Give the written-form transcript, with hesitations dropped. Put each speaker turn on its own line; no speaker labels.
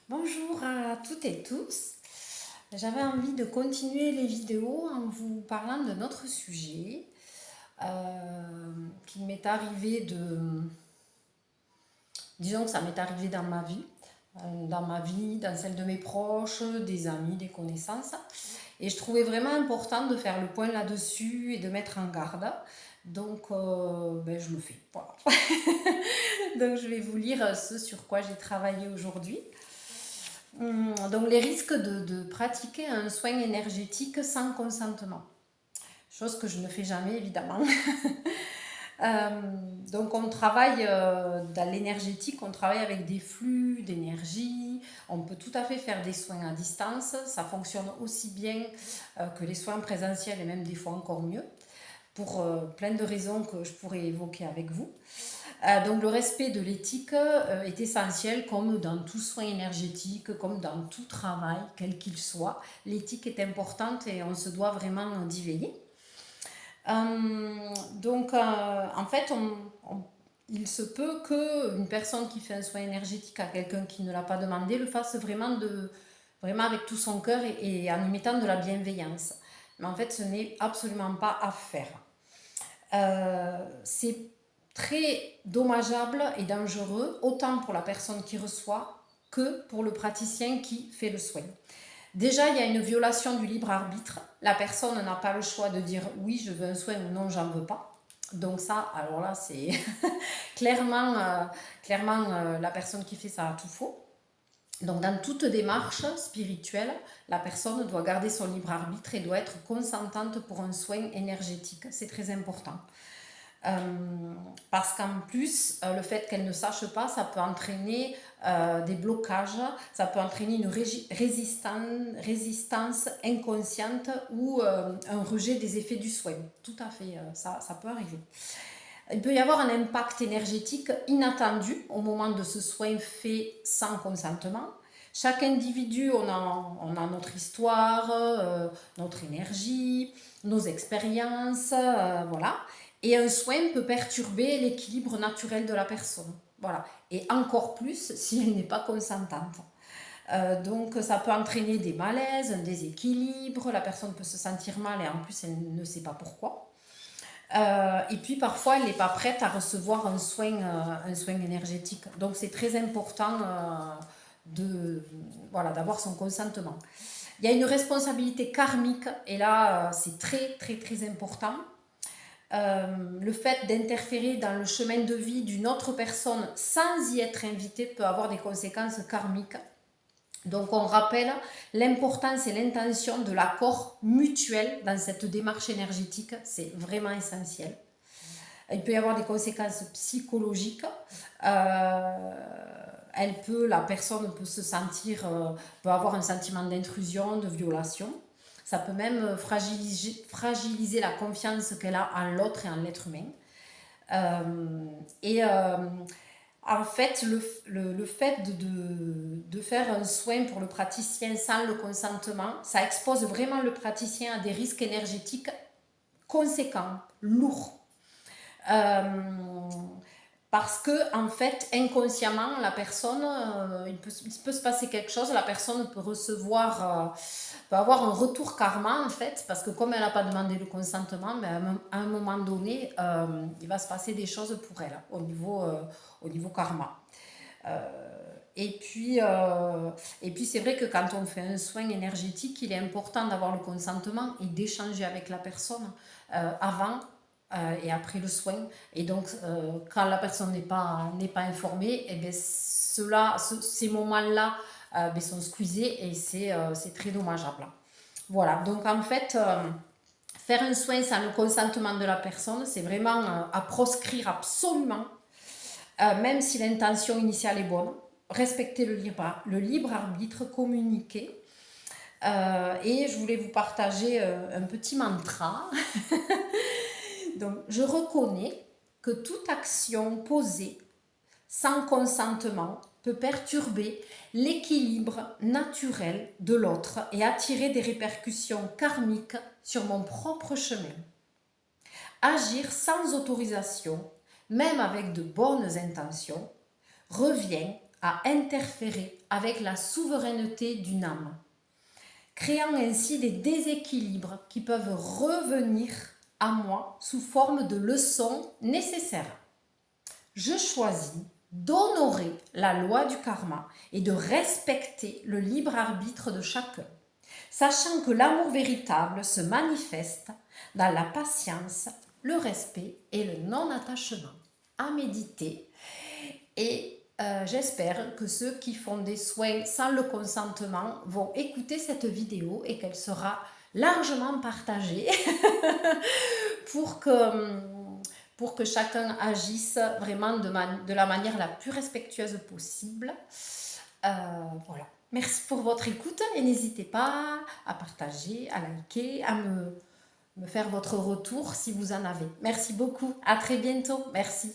Bonjour à toutes et tous. J'avais envie de continuer les vidéos en vous parlant de notre sujet qui m'est arrivé disons que ça m'est arrivé dans celle de mes proches, des amis, des connaissances. Et je trouvais vraiment important de faire le point là-dessus et de mettre en garde. Donc, je le fais. Voilà. Donc, je vais vous lire ce sur quoi j'ai travaillé aujourd'hui. Donc les risques de pratiquer un soin énergétique sans consentement. Chose que je ne fais jamais évidemment. Euh, donc on travaille dans l'énergétique, on travaille avec des flux d'énergie, on peut tout à fait faire des soins à distance, ça fonctionne aussi bien que les soins présentiels et même des fois encore mieux, pour plein de raisons que je pourrais évoquer avec vous. Donc le respect de l'éthique est essentiel comme dans tout soin énergétique, comme dans tout travail, quel qu'il soit. L'éthique est importante et on se doit vraiment d'y veiller. En fait, il se peut qu'une personne qui fait un soin énergétique à quelqu'un qui ne l'a pas demandé le fasse vraiment avec tout son cœur et en y mettant de la bienveillance. Mais en fait, ce n'est absolument pas à faire. C'est très dommageable et dangereux, autant pour la personne qui reçoit que pour le praticien qui fait le soin. Déjà, il y a une violation du libre arbitre. La personne n'a pas le choix de dire oui, je veux un soin ou non, j'en veux pas. Donc ça, alors là, c'est clairement la personne qui fait ça a tout faux. Donc dans toute démarche spirituelle, la personne doit garder son libre arbitre et doit être consentante pour un soin énergétique. C'est très important. Parce qu'en plus, le fait qu'elle ne sache pas, ça peut entraîner des blocages, ça peut entraîner une résistance inconsciente ou un rejet des effets du soin. Tout à fait, ça peut arriver. Il peut y avoir un impact énergétique inattendu au moment de ce soin fait sans consentement. Chaque individu, on a notre histoire, notre énergie, nos expériences, voilà. Et un soin peut perturber l'équilibre naturel de la personne. Voilà. Et encore plus si elle n'est pas consentante. Donc ça peut entraîner des malaises, un déséquilibre, la personne peut se sentir mal et en plus elle ne sait pas pourquoi. Et puis parfois elle n'est pas prête à recevoir un soin énergétique. Donc c'est très important d'avoir son consentement. Il y a une responsabilité karmique et là c'est très très très important. Le fait d'interférer dans le chemin de vie d'une autre personne sans y être invité peut avoir des conséquences karmiques. Donc on rappelle l'importance et l'intention de l'accord mutuel dans cette démarche énergétique, c'est vraiment essentiel. Il peut y avoir des conséquences psychologiques. La personne peut se sentir, peut avoir un sentiment d'intrusion, de violation. Ça peut même fragiliser la confiance qu'elle a en l'autre et en l'être humain. En fait, le fait de faire un soin pour le praticien sans le consentement, ça expose vraiment le praticien à des risques énergétiques conséquents, lourds. Parce que en fait inconsciemment la personne il peut se passer quelque chose, la personne peut avoir un retour karma en fait, parce que comme elle n'a pas demandé le consentement, à un moment donné il va se passer des choses pour elle au niveau karma. Et puis c'est vrai que quand on fait un soin énergétique, il est important d'avoir le consentement et d'échanger avec la personne avant et après le soin. Et donc, quand la personne n'est pas informée, eh bien, ces moments-là sont squeezés et c'est très dommageable. Voilà, donc en fait, faire un soin sans le consentement de la personne, c'est vraiment à proscrire absolument, même si l'intention initiale est bonne. Respecter le libre arbitre, communiquer. Et je voulais vous partager un petit mantra. Donc, je reconnais que toute action posée sans consentement peut perturber l'équilibre naturel de l'autre et attirer des répercussions karmiques sur mon propre chemin. Agir sans autorisation, même avec de bonnes intentions, revient à interférer avec la souveraineté d'une âme, créant ainsi des déséquilibres qui peuvent revenir à moi sous forme de leçons nécessaires. Je choisis d'honorer la loi du karma et de respecter le libre arbitre de chacun, sachant que l'amour véritable se manifeste dans la patience, le respect et le non-attachement. À méditer. Et j'espère que ceux qui font des soins sans le consentement vont écouter cette vidéo et qu'elle sera largement partagée pour que chacun agisse vraiment de la manière la plus respectueuse possible. Voilà. Merci pour votre écoute et n'hésitez pas à partager, à liker, à me faire votre retour si vous en avez. Merci beaucoup. À très bientôt. Merci.